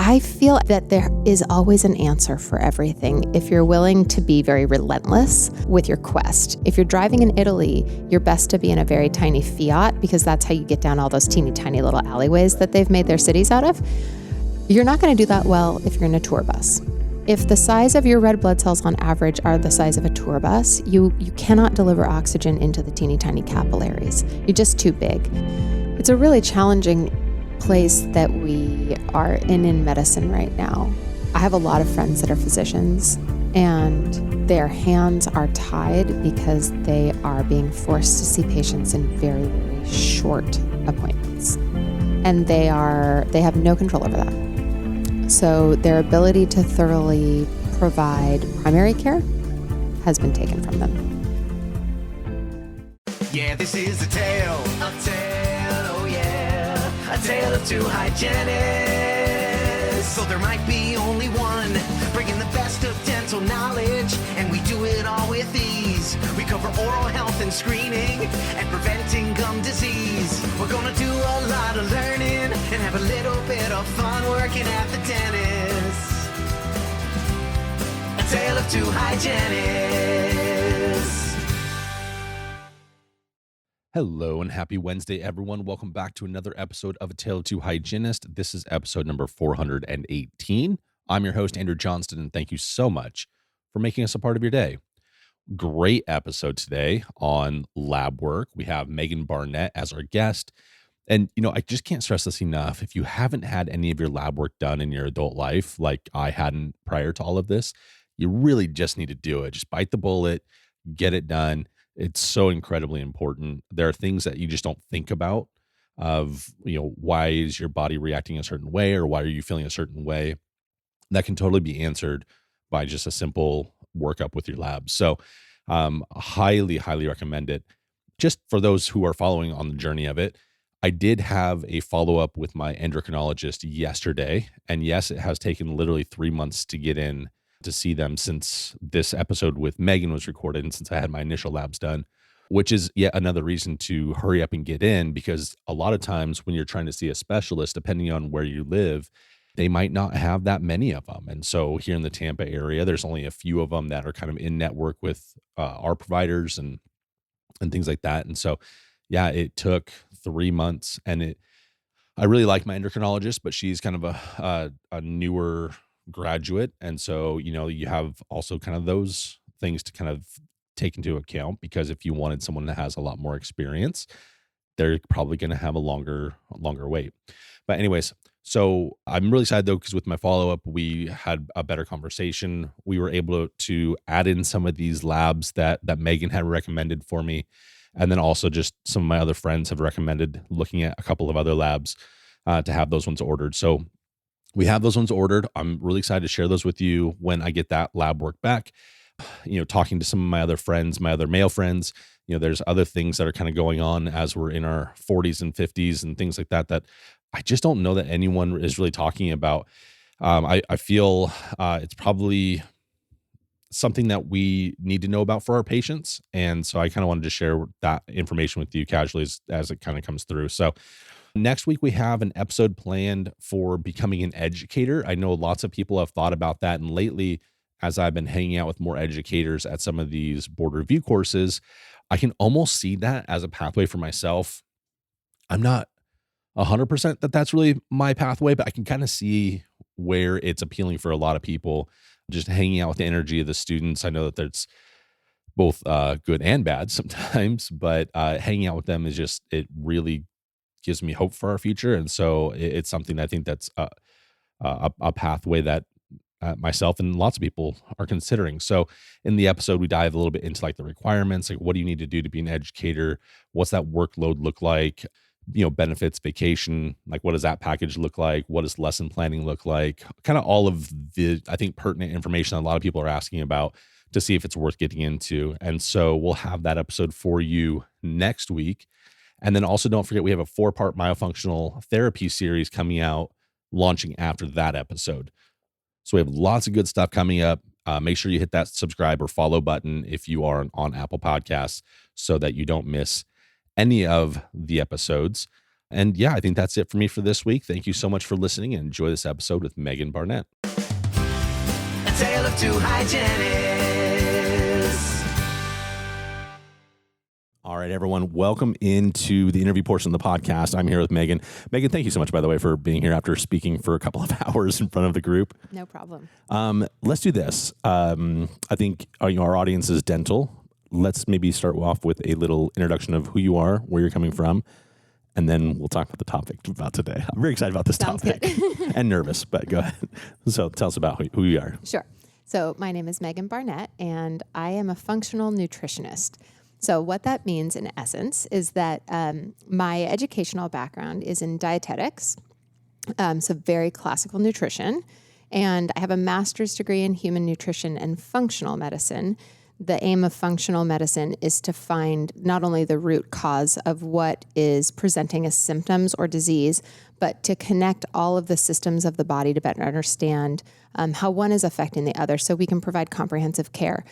I feel that there is always an answer for everything if you're willing to be very relentless with your quest. If you're driving in Italy, you're best to be in a very tiny Fiat because that's how you get down all those teeny tiny little alleyways that they've made their cities out of. You're not going to do that well if you're in a tour bus. If the size of your red blood cells on average are the size of a tour bus, you cannot deliver oxygen into the teeny tiny capillaries. You're just too big. It's a really challenging place that we are in medicine right now. I have a lot of friends that are physicians and their hands are tied because they are being forced to see patients in very, very short appointments. And they have no control over that. So their ability to thoroughly provide primary care has been taken from them. Yeah, this is a tale, oh yeah, a tale of two hygienists. So there might be only one, bringing the best of dental knowledge, and we do it all with ease. We cover oral health and screening, and preventing gum disease. We're gonna do a lot of learning, and have a little bit of fun working at the dentist. A tale of two hygienists. Hello and happy Wednesday, everyone. Welcome back to another episode of A Tale of Two Hygienists. This is episode number 418. I'm your host, Andrew Johnston, and thank you so much for making us a part of your day. Great episode today on lab work. We have Megan Barnett as our guest. And, I just can't stress this enough. If you haven't had any of your lab work done in your adult life, like I hadn't prior to all of this, you really just need to do it. Just bite the bullet, get it done. It's so incredibly important. There are things that you just don't think about of, why is your body reacting a certain way or why are you feeling a certain way? That can totally be answered by just a simple workup with your labs. So highly, highly recommend it. Just for those who are following on the journey of it, I did have a follow-up with my endocrinologist yesterday. And yes, it has taken literally 3 months to get in to see them since this episode with Megan was recorded and since I had my initial labs done, which is yet another reason to hurry up and get in, because a lot of times when you're trying to see a specialist, depending on where you live, they might not have that many of them. And so here in the Tampa area, there's only a few of them that are kind of in network with our providers and things like that. And so, yeah, it took 3 months, and I really like my endocrinologist, but she's kind of a newer graduate. And so, you have also kind of those things to kind of take into account, because if you wanted someone that has a lot more experience, they're probably going to have a longer wait. But anyways, so I'm really excited though, because with my follow-up, we had a better conversation. We were able to add in some of these labs that Megan had recommended for me. And then also just some of my other friends have recommended looking at a couple of other labs to have those ones ordered. So we have those ones ordered. I'm really excited to share those with you when I get that lab work back. Talking to some of my other friends, my other male friends, there's other things that are kind of going on as we're in our 40s and 50s and things like that I just don't know that anyone is really talking about. I feel it's probably something that we need to know about for our patients. And so I kind of wanted to share that information with you casually as it kind of comes through. So next week, we have an episode planned for becoming an educator. I know lots of people have thought about that. And lately, as I've been hanging out with more educators at some of these board review courses, I can almost see that as a pathway for myself. I'm not 100% that that's really my pathway, but I can kind of see where it's appealing for a lot of people. Just hanging out with the energy of the students. I know that there's both good and bad sometimes, but hanging out with them is just, it really gives me hope for our future. And so it's something I think that's a pathway that myself and lots of people are considering. So in the episode, we dive a little bit into like the requirements, like what do you need to do to be an educator? What's that workload look like? Benefits, vacation, like what does that package look like? What does lesson planning look like? Kind of all of the, I think, pertinent information that a lot of people are asking about to see if it's worth getting into. And so we'll have that episode for you next week. And then also don't forget, we have a 4-part myofunctional therapy series coming out, launching after that episode. So we have lots of good stuff coming up. Make sure you hit that subscribe or follow button if you are on Apple Podcasts so that you don't miss any of the episodes. And yeah, I think that's it for me for this week. Thank you so much for listening and enjoy this episode with Megan Barnett. A tale of two hygienists. All right, everyone, welcome into the interview portion of the podcast. I'm here with Megan. Megan, thank you so much, by the way, for being here after speaking for a couple of hours in front of the group. No problem. Let's do this. I think our audience is dental. Let's maybe start off with a little introduction of who you are, where you're coming from, and then we'll talk about the topic about today. I'm very excited about this topic and nervous, but go ahead. So tell us about who you are. Sure. So my name is Megan Barnett, and I am a functional nutritionist. So what that means in essence is that my educational background is in dietetics, so very classical nutrition, and I have a master's degree in human nutrition and functional medicine. The aim of functional medicine is to find not only the root cause of what is presenting as symptoms or disease, but to connect all of the systems of the body to better understand how one is affecting the other so we can provide comprehensive care.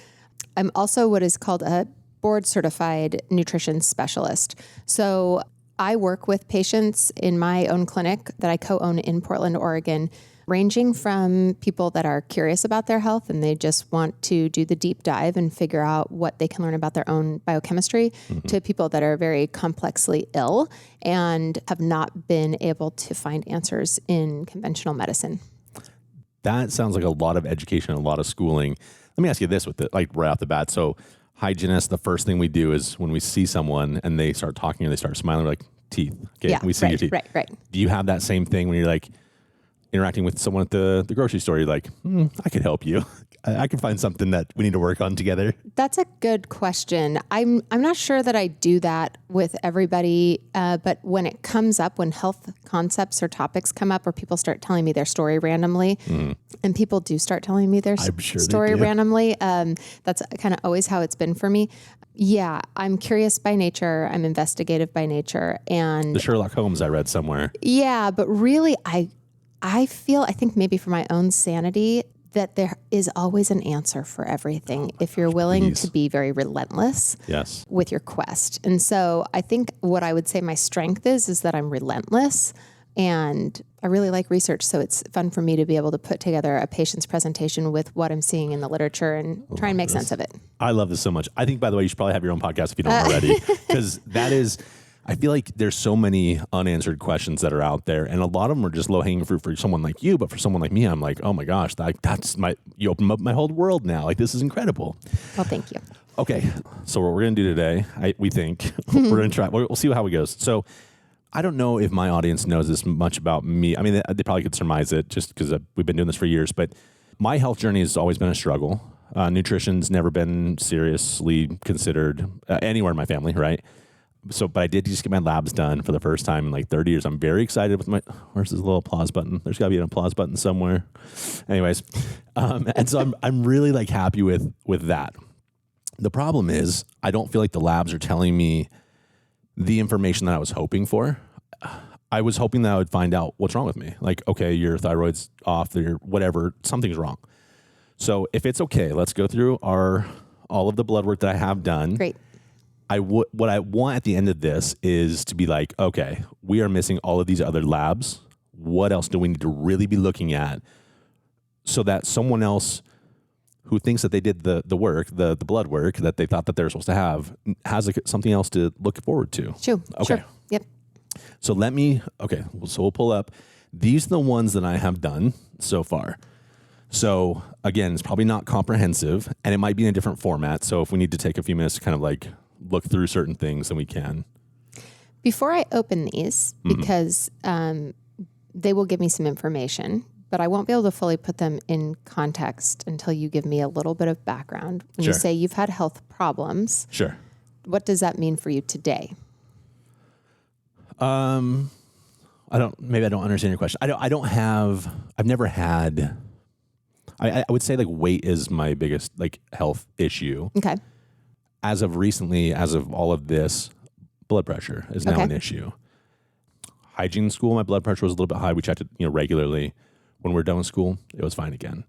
I'm also what is called a board-certified nutrition specialist. So I work with patients in my own clinic that I co-own in Portland, Oregon, ranging from people that are curious about their health and they just want to do the deep dive and figure out what they can learn about their own biochemistry, to people that are very complexly ill and have not been able to find answers in conventional medicine. That sounds like a lot of education, a lot of schooling. Let me ask you this with it, like right off the bat. So hygienists, the first thing we do is when we see someone and they start talking or they start smiling, we're like, teeth. Okay, Yeah, we see your teeth. Right. Do you have that same thing when you're like interacting with someone at the grocery store? You're like, I could help you. I can find something that we need to work on together. That's a good question. I'm not sure that I do that with everybody, but when it comes up, when health concepts or topics come up, or people start telling me their story randomly, and people do start telling me their story randomly, that's kind of always how it's been for me. Yeah, I'm curious by nature. I'm investigative by nature, and The Sherlock Holmes I read somewhere. yeah, but really, I think maybe for my own sanity, that there is always an answer for everything if you're willing to be very relentless with your quest. And so I think what I would say my strength is that I'm relentless, and I really like research. So it's fun for me to be able to put together a patient's presentation with what I'm seeing in the literature and try and make sense of it. I love this so much. I think, by the way, you should probably have your own podcast if you don't already, because that is... I feel like there's so many unanswered questions that are out there, and a lot of them are just low-hanging fruit for someone like you. But for someone like me, I'm like, oh my gosh, you opened up my whole world now. Like, this is incredible. Well, thank you. Okay, so what we're gonna do today, we think we're gonna try. We'll see how it goes. So, I don't know if my audience knows this much about me. I mean, they probably could surmise it just because we've been doing this for years. But my health journey has always been a struggle. Nutrition's never been seriously considered anywhere in my family, right? So, but I did just get my labs done for the first time in like 30 years. I'm very excited with where's this little applause button? There's gotta be an applause button somewhere. Anyways. And so I'm really like happy with that. The problem is I don't feel like the labs are telling me the information that I was hoping for. I was hoping that I would find out what's wrong with me. Like, okay, your thyroid's off, your whatever, something's wrong. So if it's okay, let's go through all of the blood work that I have done. Great. What I want at the end of this is to be like, okay, we are missing all of these other labs. What else do we need to really be looking at so that someone else who thinks that they did the work, the blood work that they thought that they're supposed to have, has something else to look forward to? Sure. Okay. Sure. Yep. So we'll pull up. These are the ones that I have done so far. So again, it's probably not comprehensive, and it might be in a different format. So if we need to take a few minutes to kind of like look through certain things, then we can. Before I open these, because they will give me some information, but I won't be able to fully put them in context until you give me a little bit of background. When you say you've had health problems, what does that mean for you today? Maybe I don't understand your question. I've never had, I would say like weight is my biggest like health issue. Okay. As of recently, as of all of this, blood pressure is now an issue. Hygiene in school, my blood pressure was a little bit high. We checked it, regularly. When we're done with school, it was fine again.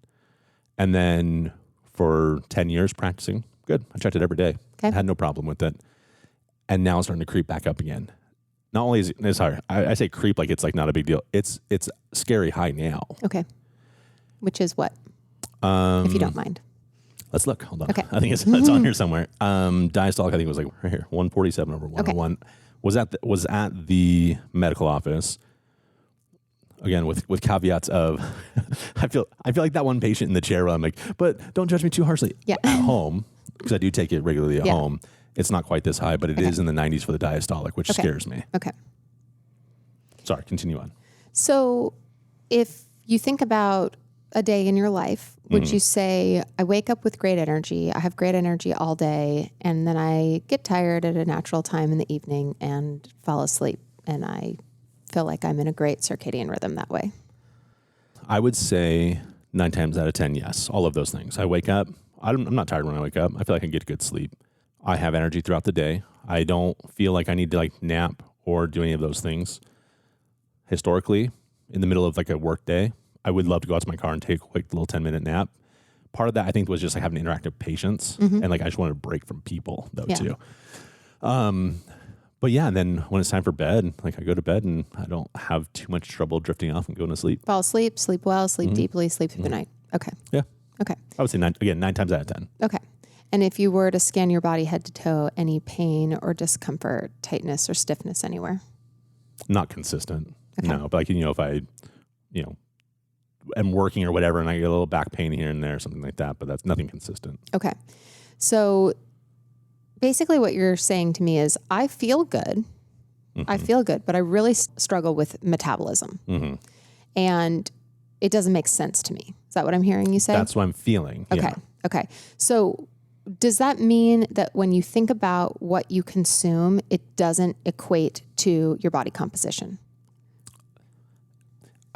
And then for 10 years practicing, good. I checked it every day. Okay. I had no problem with it. And now it's starting to creep back up again. not only is it's hard, I say creep like it's like not a big deal. It's scary high now. Okay. Which is what? If you don't mind. Let's look. Hold on. Okay. I think it's on here somewhere. Diastolic, I think it was like right here, 147 over 101. Okay. Was at the medical office. Again, with caveats of, I feel like that one patient in the chair where I'm like, but don't judge me too harshly. Yeah. At home, because I do take it regularly at home. It's not quite this high, but it is in the 90s for the diastolic, which scares me. Okay. Sorry, continue on. So if you think about a day in your life, would you say, I wake up with great energy, I have great energy all day, and then I get tired at a natural time in the evening and fall asleep, and I feel like I'm in a great circadian rhythm that way? I would say 9 times out of 10, yes, all of those things. I wake up, I'm not tired when I wake up. I feel like I can get good sleep. I have energy throughout the day. I don't feel like I need to like nap or do any of those things. Historically, in the middle of like a work day, I would love to go out to my car and take a quick little 10-minute nap. Part of that, I think, was just like having interactive patients. And like I just wanted to break from people, though, too. But yeah, and then when it's time for bed, like I go to bed and I don't have too much trouble drifting off and going to sleep. Fall asleep, sleep well, sleep deeply, sleep through the night. Okay. Yeah. Okay. I would say 9 times out of 10. Okay. And if you were to scan your body head to toe, any pain or discomfort, tightness or stiffness anywhere? Not consistent. Okay. No, but like, if I, am working or whatever and I get a little back pain here and there, something like that, but that's nothing consistent. Okay. So basically what you're saying to me is I feel good. I feel good, but I really struggle with metabolism. And it doesn't make sense to me. Is that what I'm hearing you say? That's what I'm feeling. Okay. Yeah. Okay. So does that mean that when you think about what you consume, it doesn't equate to your body composition?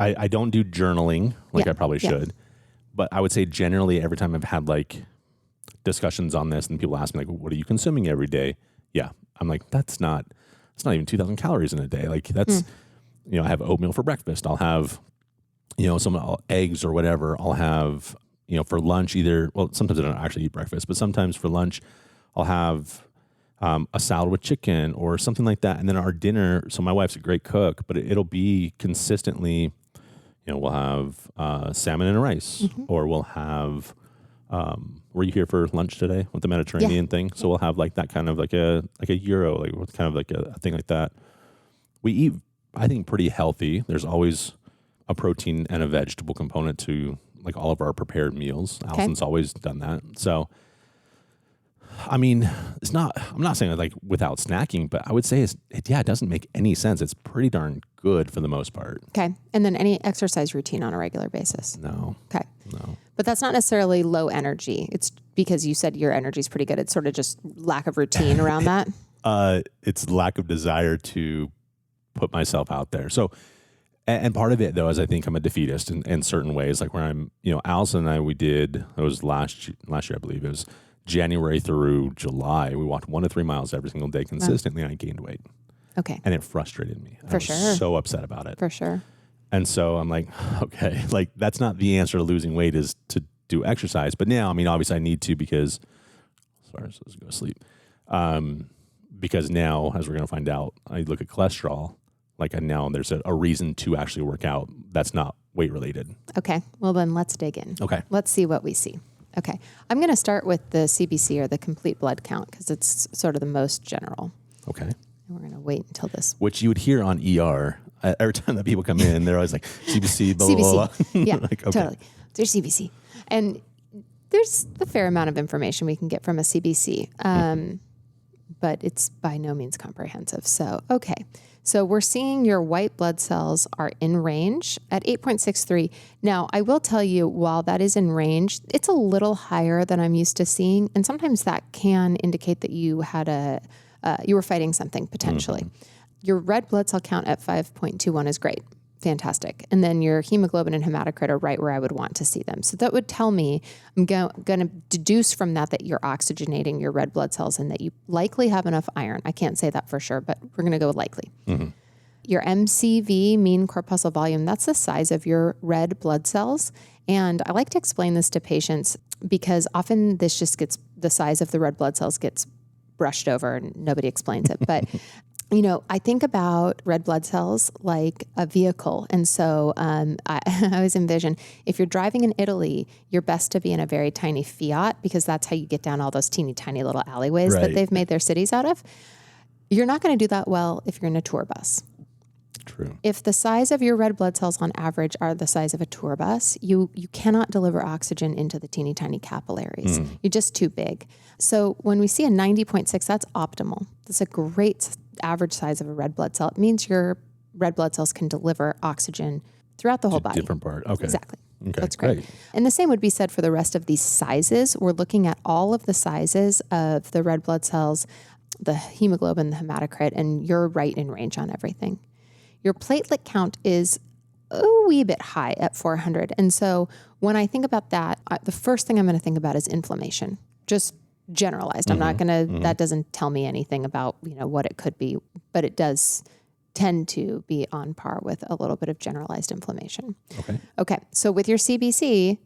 I don't do journaling like I probably should, but I would say generally every time I've had like discussions on this and people ask me like, what are you consuming every day? Yeah. I'm like, it's not even 2,000 calories in a day. Like that's, I have oatmeal for breakfast. I'll have, some eggs or whatever. I'll have, for lunch sometimes I don't actually eat breakfast, but sometimes for lunch I'll have a salad with chicken or something like that. And then our dinner, so my wife's a great cook, but it'll be consistently, we'll have salmon and rice, or we'll have, were you here for lunch today with the Mediterranean thing? So we'll have like that kind of like a gyro, like kind of like a thing like that. We eat, I think, pretty healthy. There's always a protein and a vegetable component to like all of our prepared meals. Okay. Allison's always done that. So, I mean, I'm not saying like without snacking, but I would say it doesn't make any sense. It's pretty darn good for the most part. Okay. And then any exercise routine on a regular basis? No. Okay. No. But that's not necessarily low energy. It's because you said your energy is pretty good. It's sort of just lack of routine around that. It's lack of desire to put myself out there. So, and part of it though, is I think I'm a defeatist in certain ways, like where I'm, Allison and I, it was last year, I believe it was January through July. We walked 1 to 3 miles every single day consistently, and I gained weight. Okay. And it frustrated me. For sure. I was so upset about it. For sure. And so I'm like, okay, like that's not the answer to losing weight is to do exercise. But now, I mean, obviously I need to because, sorry, so let's go to sleep. Because now, as we're going to find out, I look at cholesterol, like and now there's a reason to actually work out that's not weight related. Okay. Well, then let's dig in. Okay. Let's see what we see. Okay. I'm going to start with the CBC or the complete blood count because it's sort of the most general. Okay. And we're going to wait until this. Which you would hear on ER every time that people come in, they're always like, CBC, blah, CBC. blah, blah. Yeah, like, okay. Totally. There's CBC. And there's a fair amount of information we can get from a CBC, but it's by no means comprehensive. So, okay. So we're seeing your white blood cells are in range at 8.63. Now, I will tell you, while that is in range, it's a little higher than I'm used to seeing. And sometimes that can indicate that you had you were fighting something potentially. Your red blood cell count at 5.21 is great. Fantastic. And then your hemoglobin and hematocrit are right where I would want to see them. So that would tell me, I'm going to deduce from that you're oxygenating your red blood cells and that you likely have enough iron. I can't say that for sure, but we're going to go with likely. Your MCV, mean corpuscle volume, that's the size of your red blood cells. And I like to explain this to patients because often the size of the red blood cells gets brushed over and nobody explains it. But I think about red blood cells like a vehicle. And so I always envision if you're driving in Italy, you're best to be in a very tiny Fiat because that's how you get down all those teeny tiny little alleyways that they've made their cities out of. You're not going to do that well if you're in a tour bus. True. If the size of your red blood cells on average are the size of a tour bus, you cannot deliver oxygen into the teeny tiny capillaries. You're just too big. So when we see a 90.6, that's optimal. That's a great average size of a red blood cell. It means your red blood cells can deliver oxygen throughout the whole body. Different part. Okay. Exactly. Okay, That's great. And the same would be said for the rest of these sizes. We're looking at all of the sizes of the red blood cells, the hemoglobin, the hematocrit, and you're right in range on everything. Your platelet count is a wee bit high at 400. And so when I think about that, the first thing I'm going to think about is inflammation, just generalized. I'm not going to, that doesn't tell me anything about, what it could be, but it does tend to be on par with a little bit of generalized inflammation. Okay. So with your CBC,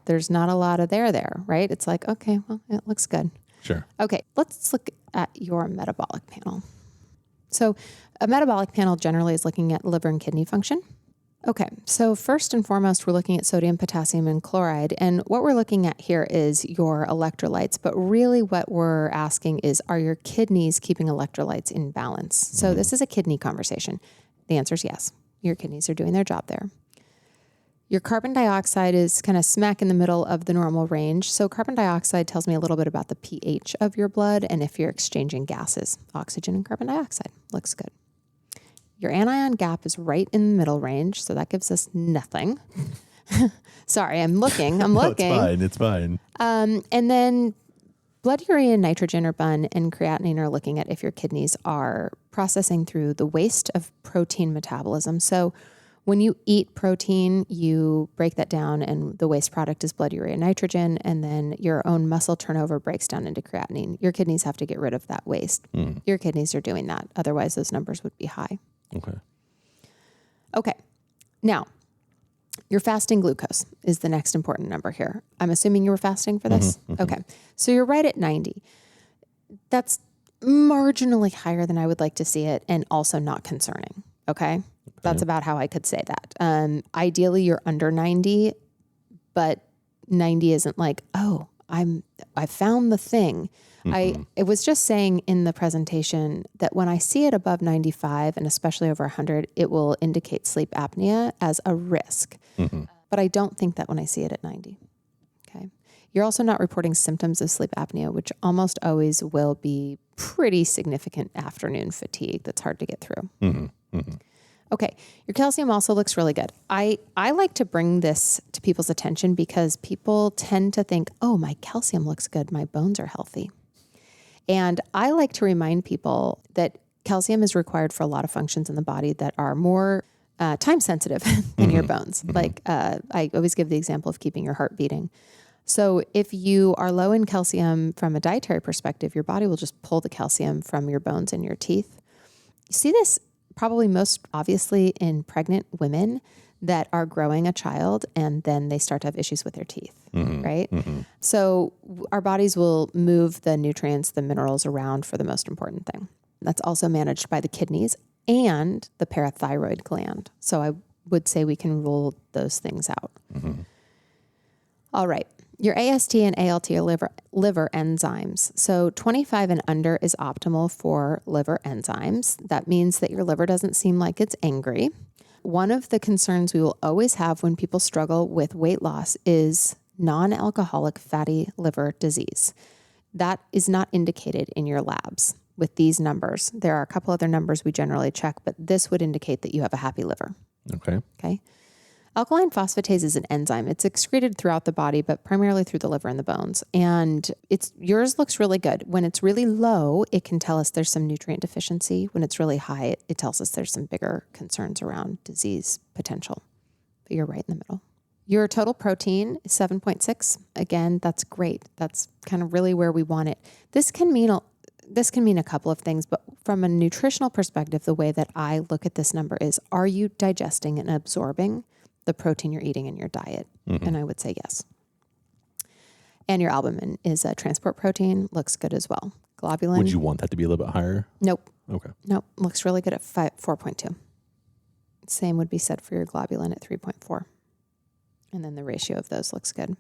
there's not a lot of there, right? It's like, okay, well, it looks good. Sure. Okay. Let's look at your metabolic panel. So a metabolic panel generally is looking at liver and kidney function. Okay, so first and foremost, we're looking at sodium, potassium, and chloride. And what we're looking at here is your electrolytes. But really what we're asking is, are your kidneys keeping electrolytes in balance? So this is a kidney conversation. The answer is yes. Your kidneys are doing their job there. Your carbon dioxide is kind of smack in the middle of the normal range. So carbon dioxide tells me a little bit about the pH of your blood and if you're exchanging gases, oxygen and carbon dioxide. Looks good. Your anion gap is right in the middle range, so that gives us nothing. Sorry, I'm looking. No, it's fine. And then blood urea, nitrogen, or BUN, and creatinine are looking at if your kidneys are processing through the waste of protein metabolism. So when you eat protein, you break that down, and the waste product is blood urea, nitrogen, and then your own muscle turnover breaks down into creatinine. Your kidneys have to get rid of that waste. Your kidneys are doing that. Otherwise, those numbers would be high. Okay. Now, your fasting glucose is the next important number here. I'm assuming you were fasting for this? Okay. So you're right at 90. That's marginally higher than I would like to see it, and also not concerning. Okay. That's about how I could say that. Ideally, you're under 90, but 90 isn't like, oh, I found the thing. It was just saying in the presentation that when I see it above 95 and especially over 100, it will indicate sleep apnea as a risk. But I don't think that when I see it at 90. Okay. You're also not reporting symptoms of sleep apnea, which almost always will be pretty significant afternoon fatigue that's hard to get through. Okay, your calcium also looks really good. I like to bring this to people's attention because people tend to think, oh, my calcium looks good, my bones are healthy. And I like to remind people that calcium is required for a lot of functions in the body that are more time sensitive than your bones. Like I always give the example of keeping your heart beating. So if you are low in calcium from a dietary perspective, your body will just pull the calcium from your bones and your teeth. You see this probably most obviously in pregnant women that are growing a child and then they start to have issues with their teeth, right? So our bodies will move the nutrients, the minerals around for the most important thing. That's also managed by the kidneys and the parathyroid gland. So I would say we can rule those things out. All right. Your AST and ALT are liver enzymes. So 25 and under is optimal for liver enzymes. That means that your liver doesn't seem like it's angry. One of the concerns we will always have when people struggle with weight loss is non-alcoholic fatty liver disease. That is not indicated in your labs with these numbers. There are a couple other numbers we generally check, but this would indicate that you have a happy liver. Okay. Alkaline phosphatase is an enzyme. It's excreted throughout the body, but primarily through the liver and the bones. And yours looks really good. When it's really low, it can tell us there's some nutrient deficiency. When it's really high, it tells us there's some bigger concerns around disease potential. But you're right in the middle. Your total protein is 7.6. Again, that's great. That's kind of really where we want it. This can mean a couple of things, but from a nutritional perspective, the way that I look at this number is, are you digesting and absorbing the protein you're eating in your diet? And I would say yes. And your albumin is a transport protein, looks good as well. globulin. Would you want that to be a little bit higher? Nope. Okay. Nope. Looks really good at 4.2. Same would be said for your globulin at 3.4. And then the ratio of those looks good.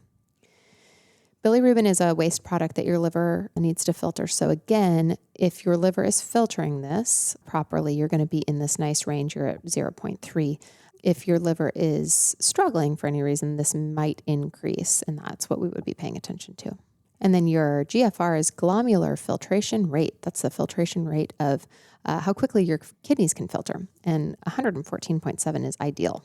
Bilirubin is a waste product that your liver needs to filter. So again, if your liver is filtering this properly, you're going to be in this nice range. You're at 0.3. If your liver is struggling for any reason, this might increase, and that's what we would be paying attention to. And then your GFR is glomerular filtration rate. That's the filtration rate of how quickly your kidneys can filter. And 114.7 is ideal.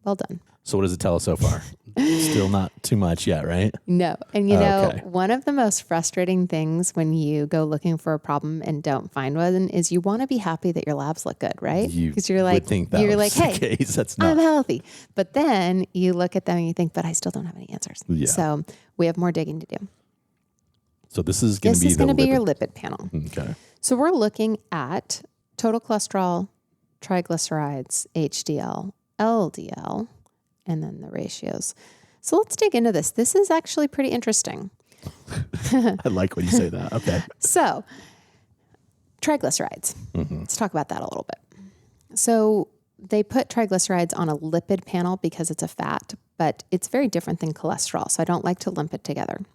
Well done. So what does it tell us so far? Still not too much yet, right? No. And you know, one of the most frustrating things when you go looking for a problem and don't find one is you want to be happy that your labs look good, right? Because you're like, hey, that's not. I'm healthy. But then you look at them and you think, but I still don't have any answers. Yeah. So we have more digging to do. So this is going to be your lipid panel. Okay. So we're looking at total cholesterol, triglycerides, HDL, LDL, and then the ratios. So let's dig into this. This is actually pretty interesting. I like when you say that. Okay. So triglycerides. Let's talk about that a little bit. So they put triglycerides on a lipid panel because it's a fat, but it's very different than cholesterol. So I don't like to lump it together.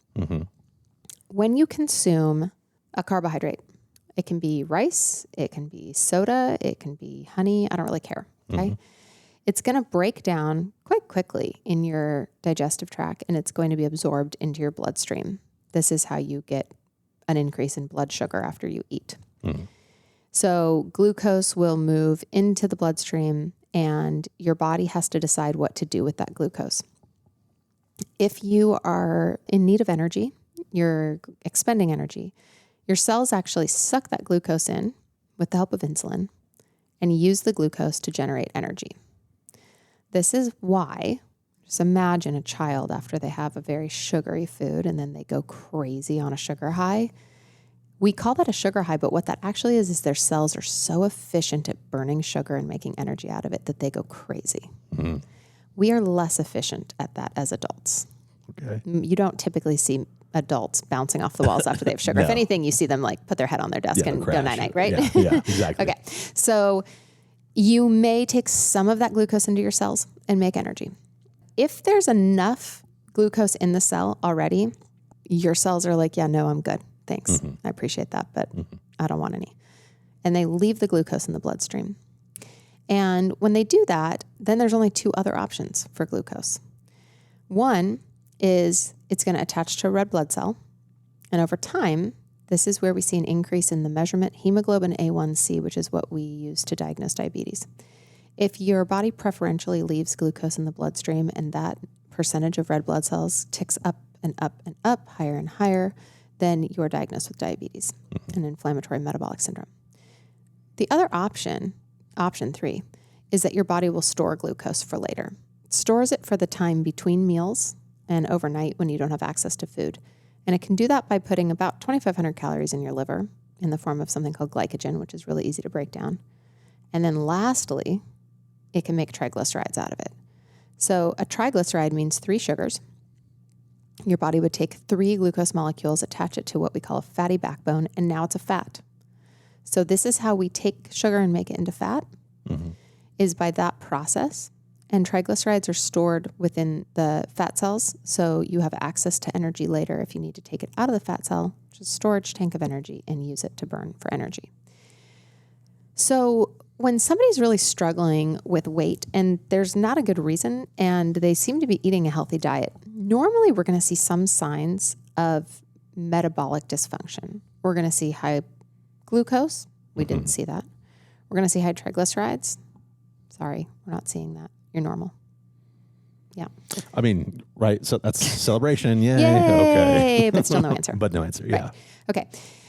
When you consume a carbohydrate, it can be rice, it can be soda, it can be honey. I don't really care. Okay. It's going to break down quite quickly in your digestive tract, and it's going to be absorbed into your bloodstream. This is how you get an increase in blood sugar after you eat. So glucose will move into the bloodstream, and your body has to decide what to do with that glucose. If you are in need of energy, you're expending energy, your cells actually suck that glucose in with the help of insulin and use the glucose to generate energy. This is why, just imagine a child after they have a very sugary food and then they go crazy on a sugar high. We call that a sugar high, but what that actually is their cells are so efficient at burning sugar and making energy out of it that they go crazy. We are less efficient at that as adults. Okay. You don't typically see adults bouncing off the walls after they have sugar. No. If anything, you see them like put their head on their desk and crash. go night-night, right? Yeah, exactly. Okay. So you may take some of that glucose into your cells and make energy. If there's enough glucose in the cell already, your cells are like, yeah, no, I'm good. Thanks. I appreciate that, but I don't want any. And they leave the glucose in the bloodstream. And when they do that, then there's only two other options for glucose. One is it's going to attach to a red blood cell. And over time, this is where we see an increase in the measurement hemoglobin A1C, which is what we use to diagnose diabetes. If your body preferentially leaves glucose in the bloodstream and that percentage of red blood cells ticks up and up and up, higher and higher, then you are diagnosed with diabetes and inflammatory metabolic syndrome. The other option, option 3, is that your body will store glucose for later. It stores it for the time between meals and overnight when you don't have access to food. And it can do that by putting about 2,500 calories in your liver in the form of something called glycogen, which is really easy to break down. And then lastly, it can make triglycerides out of it. So a triglyceride means 3 sugars. Your body would take 3 glucose molecules, attach it to what we call a fatty backbone, and now it's a fat. So this is how we take sugar and make it into fat, is by that process. And triglycerides are stored within the fat cells, so you have access to energy later if you need to take it out of the fat cell, which is a storage tank of energy, and use it to burn for energy. So when somebody's really struggling with weight and there's not a good reason and they seem to be eating a healthy diet, normally we're going to see some signs of metabolic dysfunction. We're going to see high glucose. We didn't see that. We're going to see high triglycerides. Sorry, we're not seeing that. You're normal. Yeah. I mean, right. So that's celebration. Yay. Yay. Okay. But still no answer. But no answer. Yeah. Right. Okay.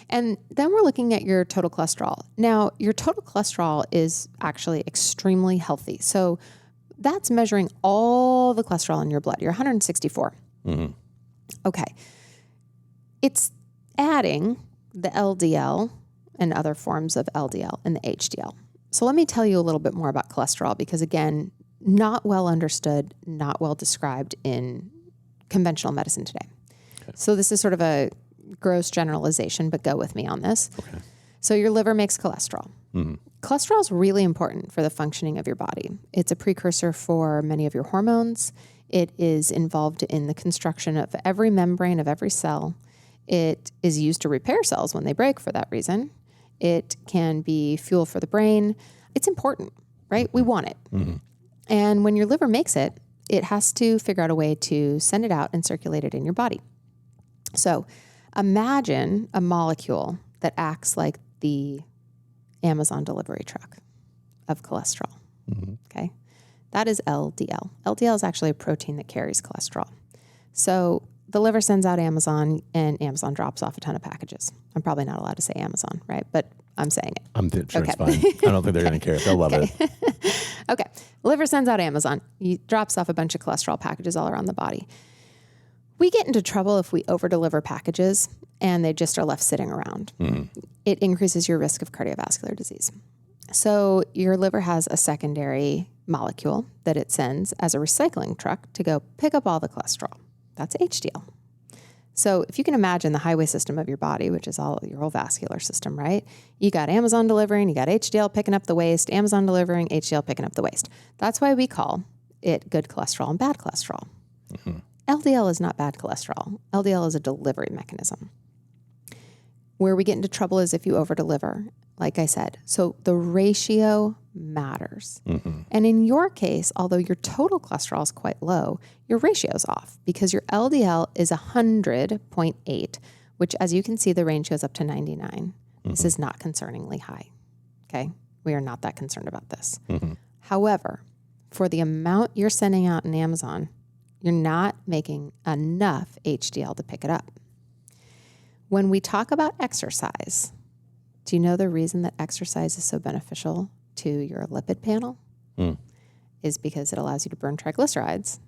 And then we're looking at your total cholesterol. Now, your total cholesterol is actually extremely healthy. So that's measuring all the cholesterol in your blood. You're 164. Okay. It's adding the LDL and other forms of LDL and the HDL. So let me tell you a little bit more about cholesterol because, again, not well understood, not well described in conventional medicine today. Okay. So this is sort of a gross generalization, but go with me on this. Okay. So your liver makes cholesterol. Cholesterol is really important for the functioning of your body. It's a precursor for many of your hormones. It is involved in the construction of every membrane of every cell. It is used to repair cells when they break for that reason. It can be fuel for the brain. It's important, right? We want it. And when your liver makes it, it has to figure out a way to send it out and circulate it in your body. So imagine a molecule that acts like the Amazon delivery truck of cholesterol. Okay. That is LDL. LDL is actually a protein that carries cholesterol. So the liver sends out Amazon and Amazon drops off a ton of packages. I'm probably not allowed to say Amazon, right? But I'm saying it. I'm sure it's fine. I don't think they're going to care. They'll love it. Okay. Liver sends out Amazon. He drops off a bunch of cholesterol packages all around the body. We get into trouble if we over-deliver packages and they just are left sitting around. It increases your risk of cardiovascular disease. So your liver has a secondary molecule that it sends as a recycling truck to go pick up all the cholesterol. That's HDL. So if you can imagine the highway system of your body, which is all your whole vascular system, right? You got Amazon delivering, you got HDL picking up the waste, Amazon delivering, HDL picking up the waste. That's why we call it good cholesterol and bad cholesterol. LDL is not bad cholesterol. LDL is a delivery mechanism. Where we get into trouble is if you over-deliver, like I said. So the ratio matters. And in your case, although your total cholesterol is quite low, your ratio is off because your LDL is 100.8, which as you can see, the range goes up to 99. This is not concerningly high. Okay. We are not that concerned about this. However, for the amount you're sending out in Amazon, you're not making enough HDL to pick it up. When we talk about exercise, do you know the reason that exercise is so beneficial to your lipid panel? Is because it allows you to burn triglycerides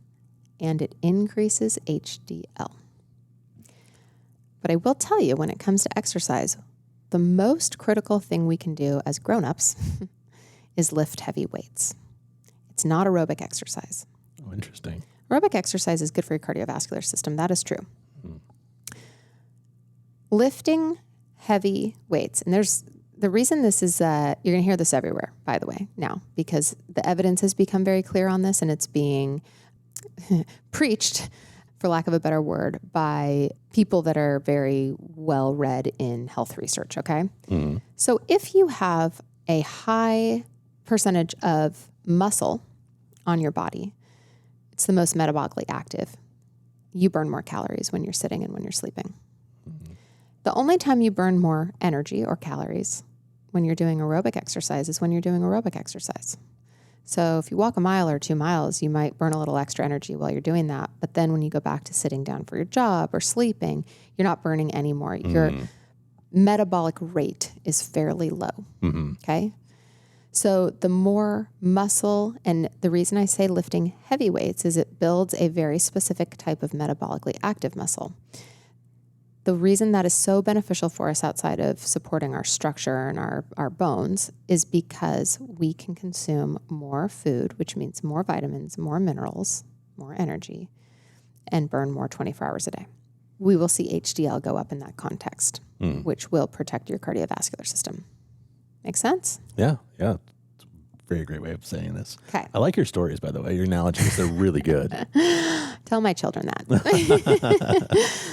and it increases HDL. But I will tell you, when it comes to exercise, the most critical thing we can do as grown-ups is lift heavy weights. It's not aerobic exercise. Oh, interesting. Aerobic exercise is good for your cardiovascular system. That is true. Lifting heavy weights, and there's the reason this is, you're going to hear this everywhere, by the way, now, because the evidence has become very clear on this and it's being preached, for lack of a better word, by people that are very well read in health research, okay? So if you have a high percentage of muscle on your body, it's the most metabolically active. You burn more calories when you're sitting and when you're sleeping. The only time you burn more energy or calories when you're doing aerobic exercise is when you're doing aerobic exercise. So if you walk a mile or 2 miles, you might burn a little extra energy while you're doing that. But then when you go back to sitting down for your job or sleeping, you're not burning anymore. Your metabolic rate is fairly low. Okay? So the more muscle, and the reason I say lifting heavy weights is it builds a very specific type of metabolically active muscle. The reason that is so beneficial for us outside of supporting our structure and our bones is because we can consume more food, which means more vitamins, more minerals, more energy, and burn more 24 hours a day. We will see HDL go up in that context, which will protect your cardiovascular system. Make sense? Yeah. It's a very great way of saying this. Okay. I like your stories, by the way. Your analogies, they're really good. Tell my children that.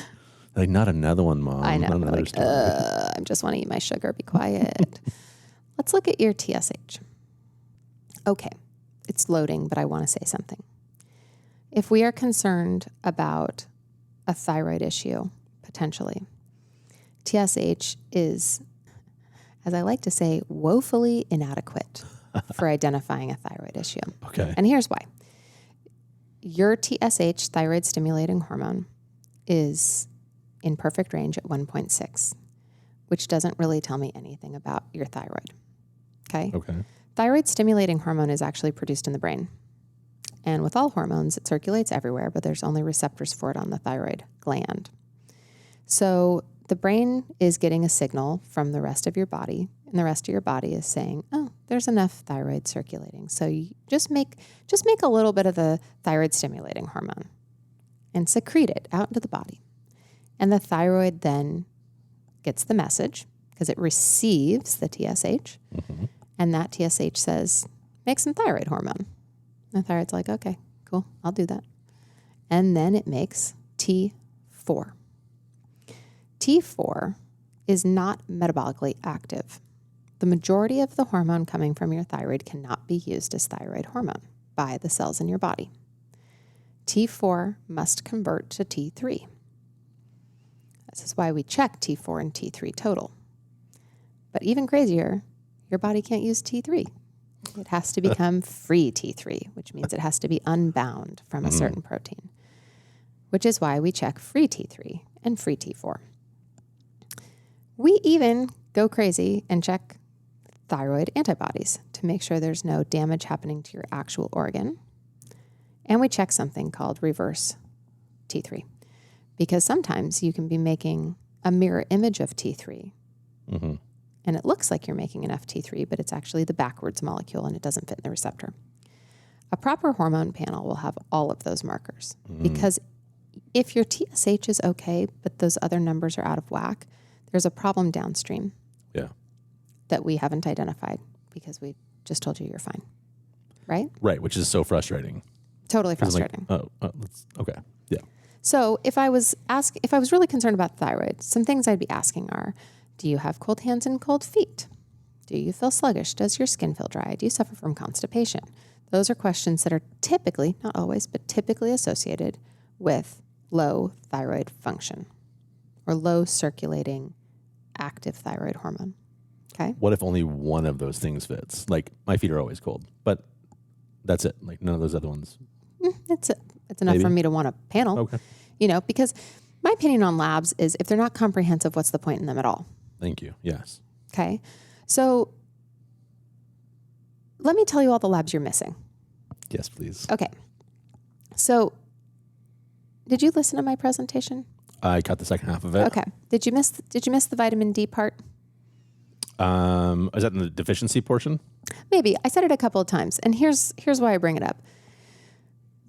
Like, not another one, Mom. I know. Not another Like, story. I just want to eat my sugar. Be quiet. Let's look at your TSH. Okay. It's loading, but I want to say something. If we are concerned about a thyroid issue, potentially, TSH is, as I like to say, woefully inadequate for identifying a thyroid issue. Okay. And here's why. Your TSH, thyroid stimulating hormone, is in perfect range at 1.6, which doesn't really tell me anything about your thyroid. Okay? Thyroid stimulating hormone is actually produced in the brain. And with all hormones, it circulates everywhere, but there's only receptors for it on the thyroid gland. So the brain is getting a signal from the rest of your body, and the rest of your body is saying, oh, there's enough thyroid circulating. So you just make a little bit of the thyroid stimulating hormone and secrete it out into the body. And the thyroid then gets the message because it receives the TSH. And that TSH says, make some thyroid hormone. And the thyroid's like, okay, cool, I'll do that. And then it makes T4. T4 is not metabolically active. The majority of the hormone coming from your thyroid cannot be used as thyroid hormone by the cells in your body. T4 must convert to T3. This is why we check T4 and T3 total. But even crazier, your body can't use T3. It has to become free T3, which means it has to be unbound from a certain protein, which is why we check free T3 and free T4. We even go crazy and check thyroid antibodies to make sure there's no damage happening to your actual organ. And we check something called reverse T3, because sometimes you can be making a mirror image of T3. And it looks like you're making enough T3, but it's actually the backwards molecule and it doesn't fit in the receptor. A proper hormone panel will have all of those markers, because if your TSH is okay, but those other numbers are out of whack, there's a problem downstream that we haven't identified because we just told you you're fine. Right? Right, which is so frustrating. Totally frustrating. Okay. Yeah. So if I was really concerned about thyroid, some things I'd be asking are, do you have cold hands and cold feet? Do you feel sluggish? Does your skin feel dry? Do you suffer from constipation? Those are questions that are typically, not always, but typically associated with low thyroid function or low circulating active thyroid hormone. Okay. What if only one of those things fits? Like, my feet are always cold, but that's it. Like, none of those other ones. That's it. It's enough for me to want a panel. Okay. Because my opinion on labs is if they're not comprehensive, what's the point in them at all? Thank you. Yes. Okay. So let me tell you all the labs you're missing. Yes, please. Okay. So did you listen to my presentation? I caught the second half of it. Okay. Did you miss the vitamin D part? Is that in the deficiency portion? Maybe. I said it a couple of times, and here's why I bring it up.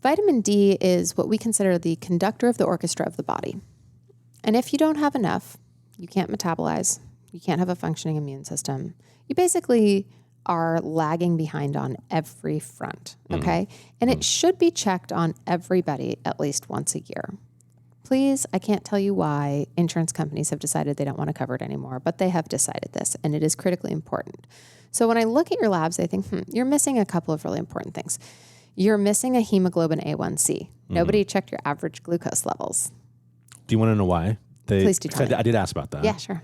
Vitamin D is what we consider the conductor of the orchestra of the body. And if you don't have enough, you can't metabolize, you can't have a functioning immune system. You basically are lagging behind on every front, okay? And it should be checked on everybody at least once a year. Please, I can't tell you why insurance companies have decided they don't want to cover it anymore, but they have decided this, and it is critically important. So when I look at your labs, I think, you're missing a couple of really important things. You're missing a hemoglobin A1C. Nobody checked your average glucose levels. Do you want to know why? Please do tell me. I did ask about that. Yeah, sure.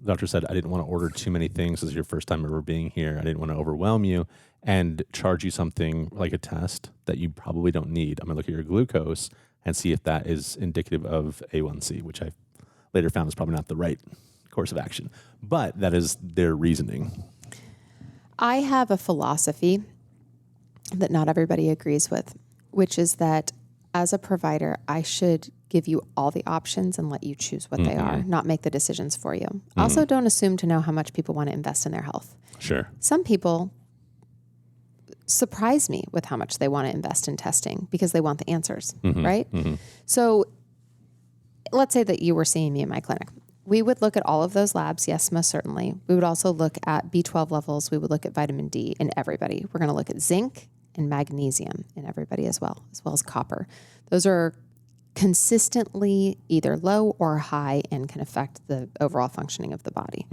The doctor said, I didn't want to order too many things. This is your first time ever being here. I didn't want to overwhelm you and charge you something like a test that you probably don't need. I'm going to look at your glucose and see if that is indicative of A1C, which I later found is probably not the right course of action. But that is their reasoning. I have a philosophy that not everybody agrees with, which is that as a provider, I should give you all the options and let you choose what they are, not make the decisions for you. Also, don't assume to know how much people want to invest in their health. Sure. Some people surprise me with how much they want to invest in testing because they want the answers, right? So let's say that you were seeing me in my clinic. We would look at all of those labs. Yes, most certainly. We would also look at B12 levels. We would look at vitamin D in everybody. We're going to look at zinc and magnesium in everybody as well as copper. Those are consistently either low or high and can affect the overall functioning of the body.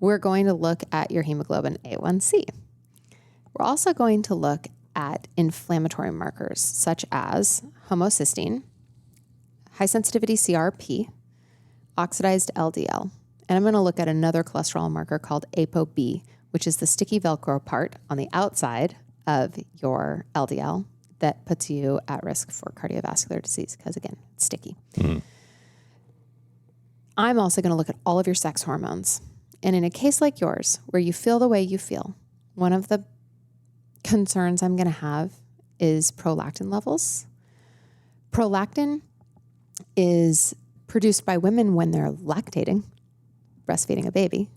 We're going to look at your hemoglobin A1C. We're also going to look at inflammatory markers such as homocysteine, high sensitivity CRP, oxidized LDL. And I'm going to look at another cholesterol marker called ApoB, which is the sticky Velcro part on the outside of your LDL that puts you at risk for cardiovascular disease because, again, it's sticky. I'm also going to look at all of your sex hormones. And in a case like yours, where you feel the way you feel, one of the concerns I'm going to have is prolactin levels. Prolactin is produced by women when they're lactating, breastfeeding a baby,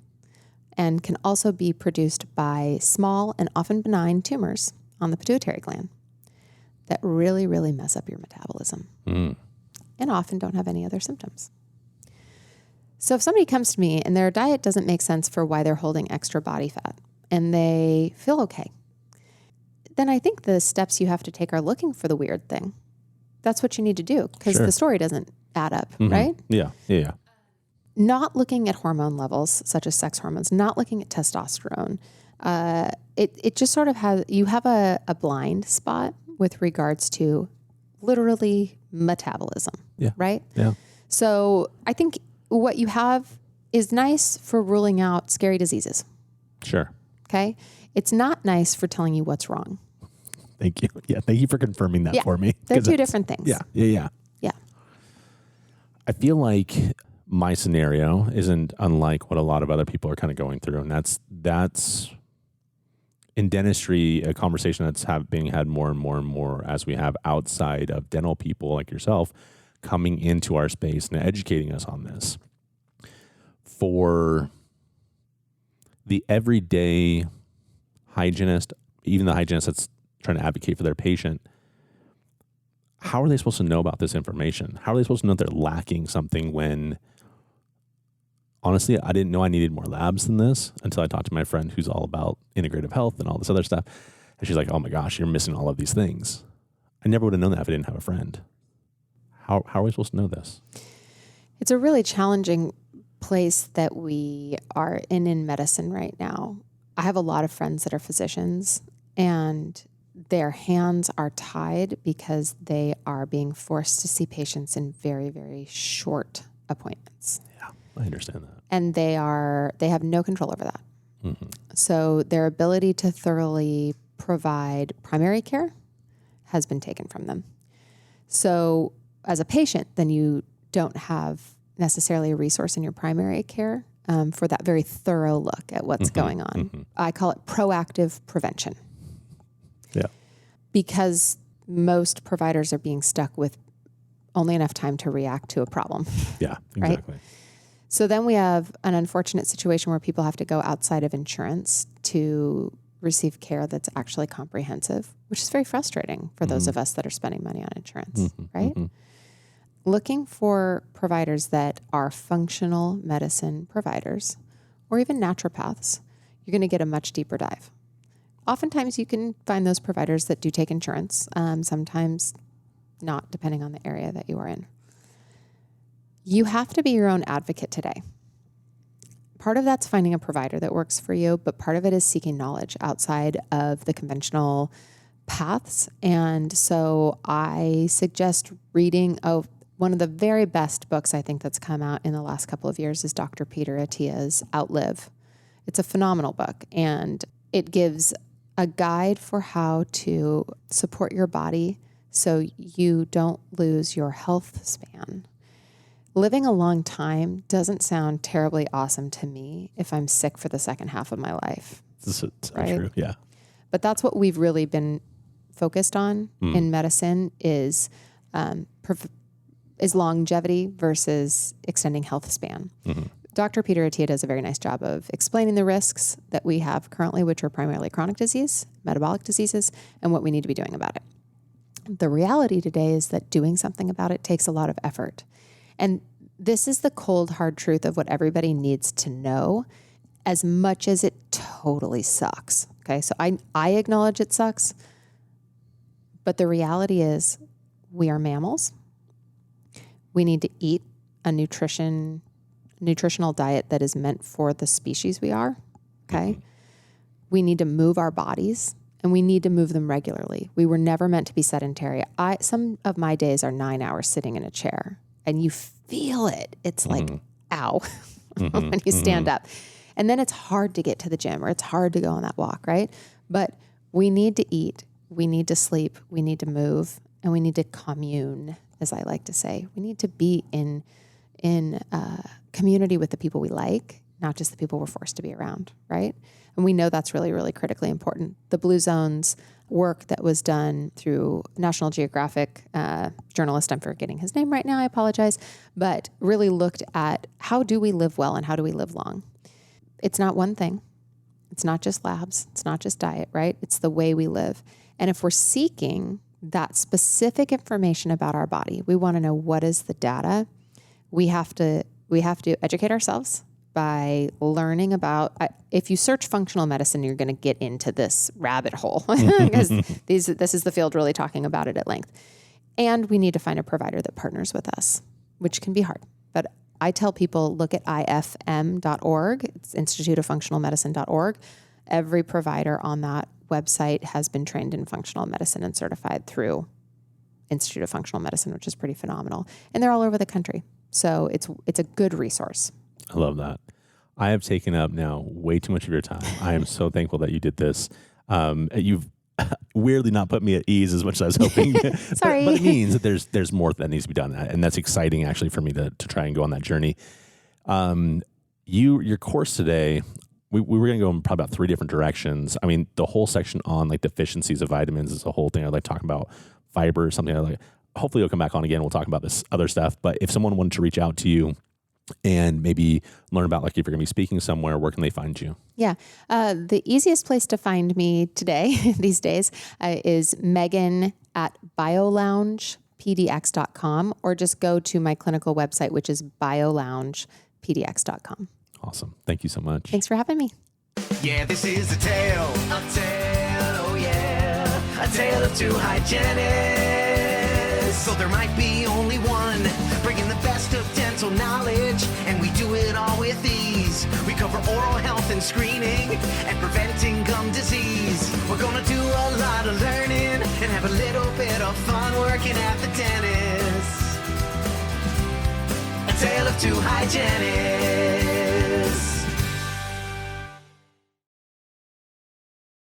and can also be produced by small and often benign tumors on the pituitary gland that really, really mess up your metabolism. and often don't have any other symptoms. So if somebody comes to me and their diet doesn't make sense for why they're holding extra body fat and they feel okay, then I think the steps you have to take are looking for the weird thing. That's what you need to do because the story doesn't add up, right? Yeah. Not looking at hormone levels, such as sex hormones, not looking at testosterone. It just sort of you have a blind spot with regards to literally metabolism, right? Yeah. So I think what you have is nice for ruling out scary diseases. Sure. Okay. It's not nice for telling you what's wrong. Thank you. Yeah. Thank you for confirming that for me. They're two different things. Yeah. I feel like my scenario isn't unlike what a lot of other people are kind of going through. And that's in dentistry, a conversation that's being had more and more and more as we have outside of dental people like yourself coming into our space and educating us on this. For the everyday hygienist, even the hygienist that's trying to advocate for their patient, how are they supposed to know about this information? How are they supposed to know they're lacking something when, honestly, I didn't know I needed more labs than this until I talked to my friend who's all about integrative health and all this other stuff. And she's like, oh my gosh, you're missing all of these things. I never would have known that if I didn't have a friend. How are we supposed to know this? It's a really challenging place that we are in medicine right now. I have a lot of friends that are physicians and their hands are tied because they are being forced to see patients in very, very short appointments. Yeah, I understand that. And they have no control over that. Mm-hmm. So their ability to thoroughly provide primary care has been taken from them. So as a patient, then you don't have necessarily a resource in your primary care for that very thorough look at what's going on. Mm-hmm. I call it proactive prevention. Yeah. Because most providers are being stuck with only enough time to react to a problem. Yeah, exactly. Right? So then we have an unfortunate situation where people have to go outside of insurance to receive care that's actually comprehensive, which is very frustrating for those of us that are spending money on insurance, right? Mm-hmm. Looking for providers that are functional medicine providers or even naturopaths, you're going to get a much deeper dive. Oftentimes you can find those providers that do take insurance, sometimes not, depending on the area that you are in. You have to be your own advocate today. Part of that's finding a provider that works for you, but part of it is seeking knowledge outside of the conventional paths. And so I suggest reading one of the very best books I think that's come out in the last couple of years is Dr. Peter Attia's Outlive. It's a phenomenal book, and it gives a guide for how to support your body so you don't lose your health span. Living a long time doesn't sound terribly awesome to me if I'm sick for the second half of my life. This is so right? true, yeah. But that's what we've really been focused on in medicine is longevity versus extending health span. Mm-hmm. Dr. Peter Attia does a very nice job of explaining the risks that we have currently, which are primarily chronic disease, metabolic diseases, and what we need to be doing about it. The reality today is that doing something about it takes a lot of effort. And this is the cold, hard truth of what everybody needs to know, as much as it totally sucks. Okay, so I acknowledge it sucks, but the reality is we are mammals. We need to eat a nutritional diet that is meant for the species we are, okay? We need to move our bodies, and we need to move them regularly. We were never meant to be sedentary. Some of my days are 9 hours sitting in a chair, and you feel it. It's like, ow, when you stand up. And then it's hard to get to the gym, or it's hard to go on that walk, right? But we need to eat, we need to sleep, we need to move, and we need to commune, as I like to say. We need to be in community with the people we like, not just the people we're forced to be around, right? And we know that's really, really critically important. The Blue Zones work that was done through National Geographic journalist, I'm forgetting his name right now, I apologize, but really looked at how do we live well and how do we live long. It's not one thing. It's not just labs. It's not just diet, right? It's the way we live. And if we're seeking that specific information about our body. We want to know what is the data. We have to educate ourselves by learning about, if you search functional medicine, you're going to get into this rabbit hole because this is the field really talking about it at length. And we need to find a provider that partners with us, which can be hard. But I tell people, look at ifm.org. It's instituteoffunctionalmedicine.org. Every provider on that website has been trained in functional medicine and certified through Institute of Functional Medicine, which is pretty phenomenal. And they're all over the country. So it's a good resource. I love that. I have taken up now way too much of your time. I am so thankful that you did this. You've weirdly not put me at ease as much as I was hoping. Sorry. But it means that there's more that needs to be done. And that's exciting actually for me to try and go on that journey. Your course today, we were going to go in probably about 3 different directions. I mean, the whole section on like deficiencies of vitamins is a whole thing. I'd like talking about fiber, something I like. Hopefully you'll come back on again. We'll talk about this other stuff. But if someone wanted to reach out to you and maybe learn about, like, if you're going to be speaking somewhere, where can they find you? Yeah. The easiest place to find me today, these days, is Megan at bioloungepdx.com, or just go to my clinical website, which is bioloungepdx.com. Awesome. Thank you so much. Thanks for having me. Yeah, this is a tale, oh yeah, a tale of 2 hygienists. So there might be only one, bringing the best of dental knowledge, and we do it all with ease. We cover oral health and screening, and preventing gum disease. We're gonna do a lot of learning, and have a little bit of fun working at the dentist. A tale of 2 hygienists.